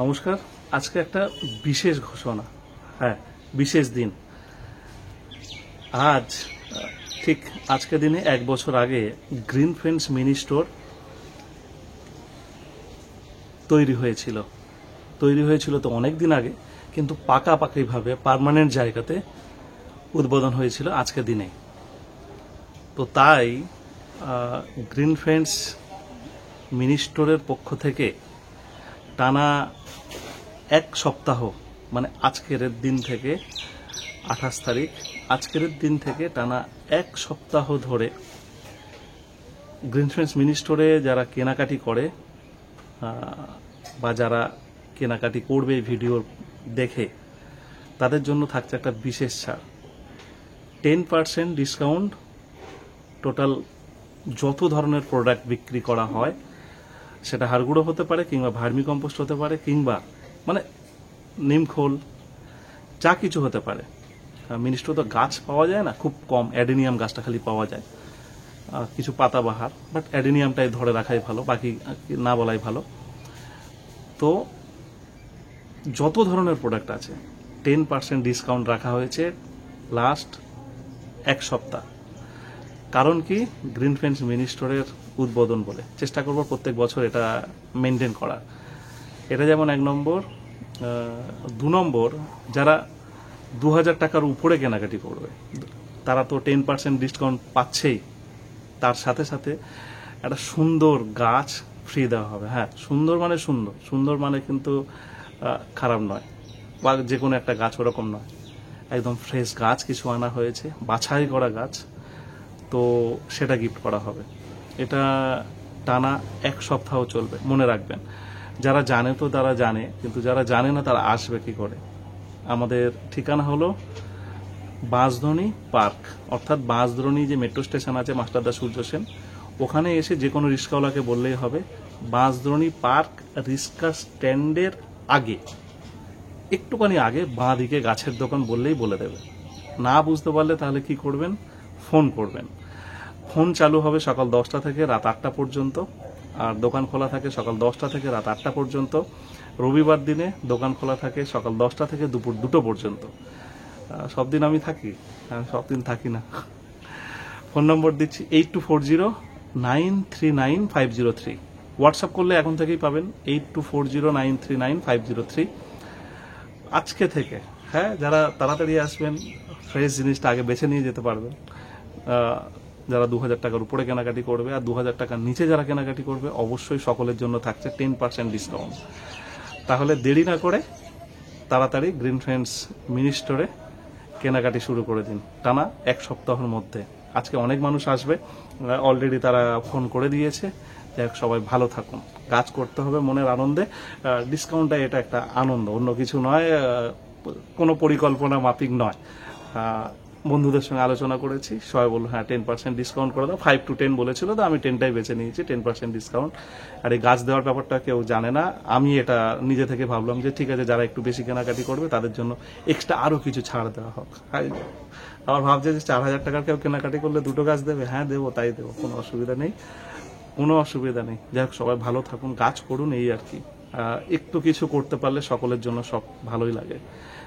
নমস্কার। আজকে একটা বিশেষ ঘোষণা। হ্যাঁ, বিশেষ দিন। আজ ঠিক আজকে দিনে 1 বছর আগে গ্রিন ফ্রেন্ডস মিনি স্টোর তৈরি হয়েছিল তো অনেক দিন আগে, কিন্তু পাকাপাকিভাবে পার্মানেন্ট জায়গাতে উদ্বোধন হয়েছিল আজকে দিনে। তো তাই গ্রিন ফ্রেন্ডস মিনি স্টোরের পক্ষ থেকে টানা 1 সপ্তাহ, মানে আজকের দিন থেকে 28 তারিখ, আজকের দিন থেকে টানা 1 সপ্তাহ ধরে গ্রিন ফ্রেন্ডস মিনি স্টোরে যারা কেনাকাটি করে বা যারা কেনাকাটি করবে ভিডিও দেখে, তাদের জন্য থাকছে একটা বিশেষ ছাড়। 10% ডিসকাউন্ট টোটাল যত ধরনের প্রোডাক্ট বিক্রি করা হয়, সেটা হাড়গুঁড়ো হতে পারে, কিংবা ভার্মি কম্পোস্ট হতে পারে, কিংবা মানে নিমখোল, যা কিছু হতে পারে। মিনি স্টোরে তো গাছ পাওয়া যায় না, খুব কম। অ্যাডেনিয়াম গাছটা খালি পাওয়া যায়, কিছু পাতাবাহার, বাট অ্যাডেনিয়ামটাই ধরে রাখাই ভালো, বাকি না বলাই ভালো। তো যত ধরনের প্রোডাক্ট আছে 10% ডিসকাউন্ট রাখা হয়েছে লাস্ট 1 সপ্তাহ। কারণ কি? গ্রিন ফ্রেন্ডস মিনি স্টোরের উদ্বোধন বলে চেষ্টা করব প্রত্যেক বছর এটা মেনটেন করা। এটা যেমন 1 নম্বর। 2 নম্বর, যারা 2000 টাকার উপরে কেনাকাটি করবে তারা তো 10% ডিসকাউন্ট পাচ্ছেই, তার সাথে সাথে একটা সুন্দর গাছ ফ্রি দেওয়া হবে। হ্যাঁ, সুন্দর মানে সুন্দর মানে কিন্তু খারাপ নয়, বা যে কোনো একটা গাছ ওরকম নয়, একদম ফ্রেশ গাছ কিছু আনা হয়েছে, বাছাই করা গাছ। তো সেটা গিফট করা হবে। এটা টানা 1 সপ্তাহ চলবে, মনে রাখবেন। যারা জানে তো তারা জানে, কিন্তু যারা জানে না তারা আসবে কি করে? আমাদের ঠিকানা হলো বাঁশদ্রোণী পার্ক, অর্থাৎ বাঁশদ্রোণী যে মেট্রো স্টেশন আছে মাস্টারদা সূর্য সেন, ওখানে এসে যে কোনো রিক্সাওয়ালাকে বললেই হবে। বাঁশদ্রোণী পার্ক রিক্সা স্ট্যান্ডের আগে, একটুখানি আগে, বাঁ দিকে গাছের দোকান বললেই বলে দেবে। না বুঝতে পারলে তাহলে কি করবেন? ফোন করবেন। ফোন চালু হবে সকাল 10টা থেকে রাত 8টা পর্যন্ত, আর দোকান খোলা থাকে সকাল 10টা থেকে রাত 8টা পর্যন্ত। রবিবার দিনে দোকান খোলা থাকে সকাল 10টা থেকে দুপুর 2টো পর্যন্ত। সব দিন আমি থাকি? আমি সব দিন থাকি না। ফোন নম্বর দিচ্ছি 8240939503। হোয়াটসঅ্যাপ করলে এখন থেকেই পাবেন 8240939503। আজকে থেকে, হ্যাঁ, যারা তাড়াতাড়ি আসবেন ফ্রেশ জিনিসটা আগে বেছে নিয়ে যেতে পারবেন। যারা 2000 টাকার উপরে কেনাকাটি করবে আর 2000 টাকার নিচে যারা কেনাকাটি করবে, অবশ্যই সকলের জন্য থাকছে 10% ডিসকাউন্ট। তাহলে দেরি না করে তাড়াতাড়ি গ্রিন ফ্রেন্ডস মিনি স্টোরে কেনাকাটি শুরু করে দিন টানা 1 সপ্তাহের মধ্যে। আজকে অনেক মানুষ আসবে, অলরেডি তারা ফোন করে দিয়েছে। যাক, সবাই ভালো থাকুন। কাজ করতে হবে মনের আনন্দে। ডিসকাউন্টটা এটা একটা আনন্দ, অন্য কিছু নয়, কোনো পরিকল্পনা মাফিক নয়। বন্ধুদের সঙ্গে আলোচনা করেছি, সবাই বললো হ্যাঁ 10% ডিসকাউন্ট করে দাও। 5 to 10 বলেছিল, তো আমি 10টাই বেছে নিয়েছি, 10% ডিসকাউন্ট। আর এই গাছ দেওয়ার ব্যাপারটা কেউ জানে না, আমি এটা নিজে থেকে ভাবলাম যে ঠিক আছে, যারা একটু বেশি কেনাকাটি করবে তাদের জন্য এক্সট্রা আরও কিছু ছাড় দেওয়া হোক। আবার ভাবছে যে 4000 টাকার কেউ কেনাকাটি করলে 2টো গাছ দেবে। হ্যাঁ দেবো, তাই দেবো, কোনো অসুবিধা নেই, কোনো অসুবিধা নেই। যাই হোক, সবাই ভালো থাকুন, কাজ করুন, এই আর কি। একটু কিছু করতে পারলে সকলের জন্য সব ভালোই লাগে।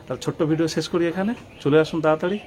তার ছোট্ট ভিডিও শেষ করি এখানে। চলে আসুন তাড়াতাড়ি।